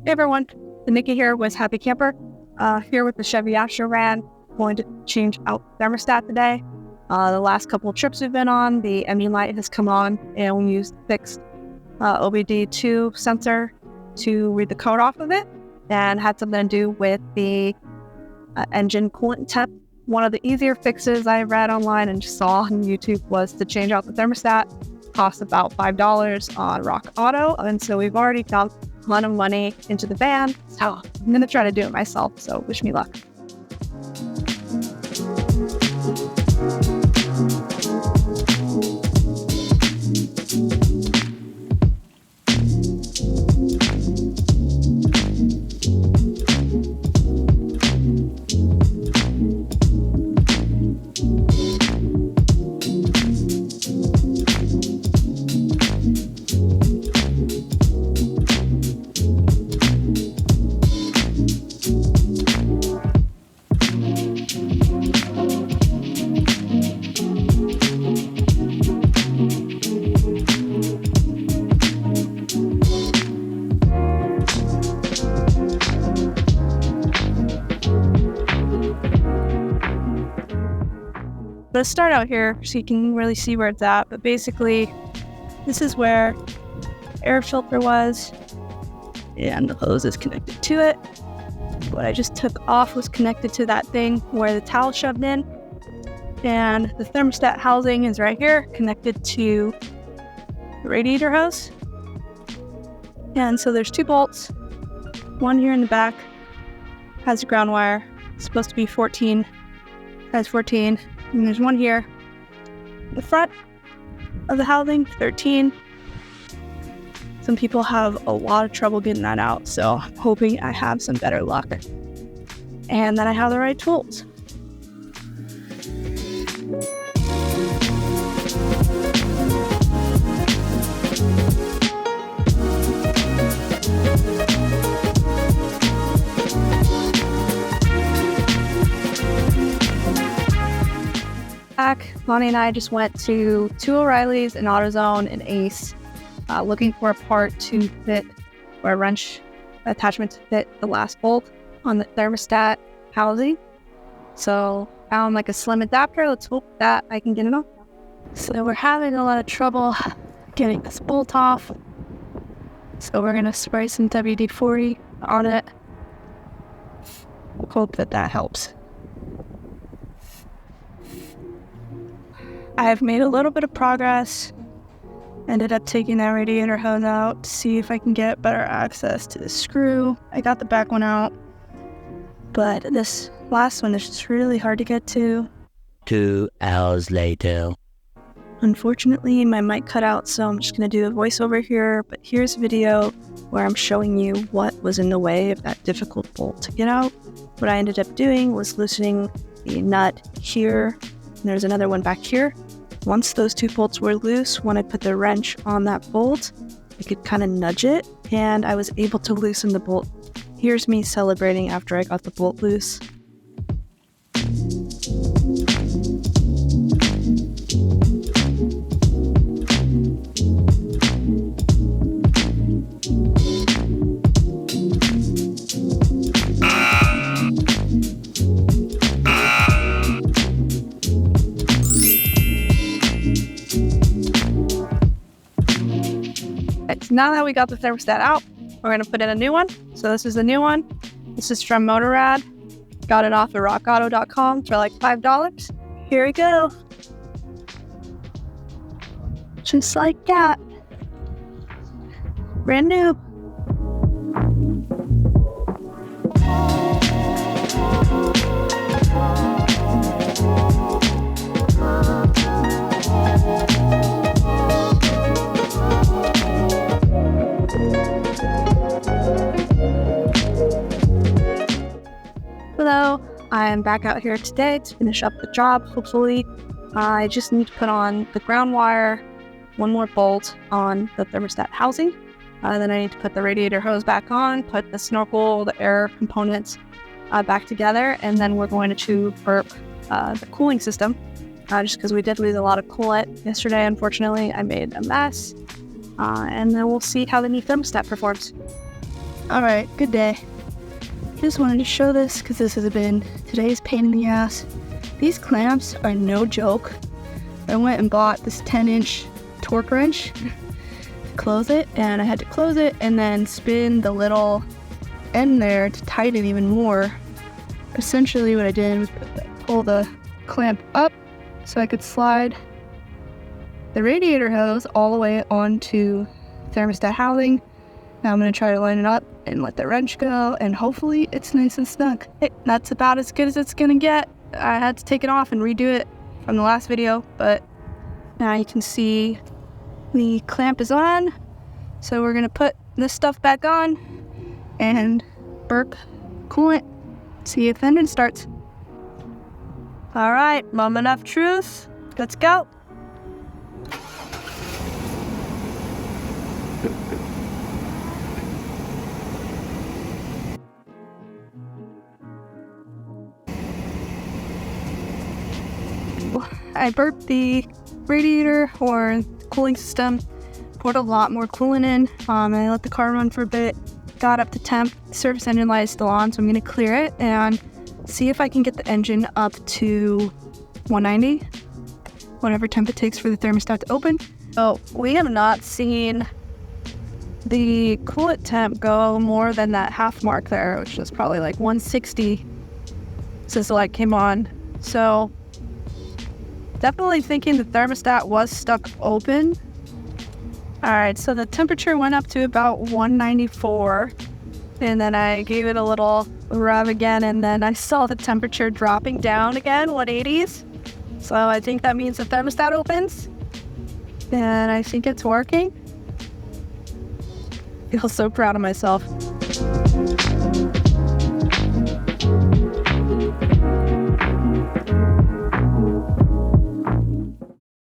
Hey everyone, Nikki here with Happy Camper. Here with the Chevy Astro Van, going to change out the thermostat today. The last couple of trips we've been on, the engine light has come on, and we used the fixed OBD2 sensor to read the code off of it, and had something to do with the engine coolant temp. One of the easier fixes I read online and just saw on YouTube was to change out the thermostat. Cost about $5 on Rock Auto, and so we've already dumped a lot of money into the van, so I'm going to try to do it myself, so wish me luck. Let's start out here so you can really see where it's at, but basically this is where the air filter was and the hose is connected to it. What I just took off was connected to that thing where the towel shoved in, and the thermostat housing is right here connected to the radiator hose. And so there's two bolts, one here in the back has a ground wire, it's supposed to be 14, has 14. And there's one here in the front of the housing, 13. Some people have a lot of trouble getting that out, so I'm hoping I have some better luck. And that I have the right tools. Lonnie and I just went to two O'Reilly's, an AutoZone, and Ace, looking for a part to fit, or a wrench attachment to fit the last bolt on the thermostat housing. So found like a slim adapter. Let's hope that I can get it off. So we're having a lot of trouble getting this bolt off. So we're gonna spray some WD-40 on it. Hope that helps. I've made a little bit of progress. Ended up taking that radiator hose out to see if I can get better access to the screw. I got the back one out, but this last one is just really hard to get to. 2 hours later. Unfortunately, my mic cut out, so I'm just going to do a voiceover here, but here's a video where I'm showing you what was in the way of that difficult bolt to get out. What I ended up doing was loosening the nut here, and there's another one back here. Once those two bolts were loose, when I put the wrench on that bolt, I could kind of nudge it, and I was able to loosen the bolt. Here's me celebrating after I got the bolt loose. Now that we got the thermostat out, we're going to put in a new one. So this is the new one. This is from Motorrad. Got it off of rockauto.com for like $5. Here we go. Just like that. Brand new. Hello, I'm back out here today to finish up the job, hopefully. I just need to put on the ground wire, one more bolt on the thermostat housing. Then I need to put the radiator hose back on, put the snorkel, the air components back together, and then we're going to tube burp the cooling system, just because we did lose a lot of coolant yesterday. Unfortunately, I made a mess, and then we'll see how the new thermostat performs. Alright, good day. Just wanted to show this because this has been today's pain in the ass. These clamps are no joke. I went and bought this 10-inch torque wrench to close it, and I had to close it and then spin the little end there to tighten even more. Essentially what I did was pull the clamp up so I could slide the radiator hose all the way onto thermostat housing. Now I'm going to try to line it up and let the wrench go, and hopefully it's nice and snug. That's about as good as it's going to get. I had to take it off and redo it from the last video, but now you can see the clamp is on. So we're going to put this stuff back on and burp coolant, see if the engine starts. All right, moment of truth. Let's go. I burped the radiator or cooling system, poured a lot more coolant in. I let the car run for a bit, got up to temp. The surface engine light is still on, so I'm going to clear it and see if I can get the engine up to 190, whatever temp it takes for the thermostat to open. So we have not seen the coolant temp go more than that half mark there, which is probably like 160 since the light came on. So definitely thinking the thermostat was stuck open. All right, so the temperature went up to about 194, and then I gave it a little rev again, and then I saw the temperature dropping down again, 180s. So I think that means the thermostat opens, and I think it's working. I feel so proud of myself.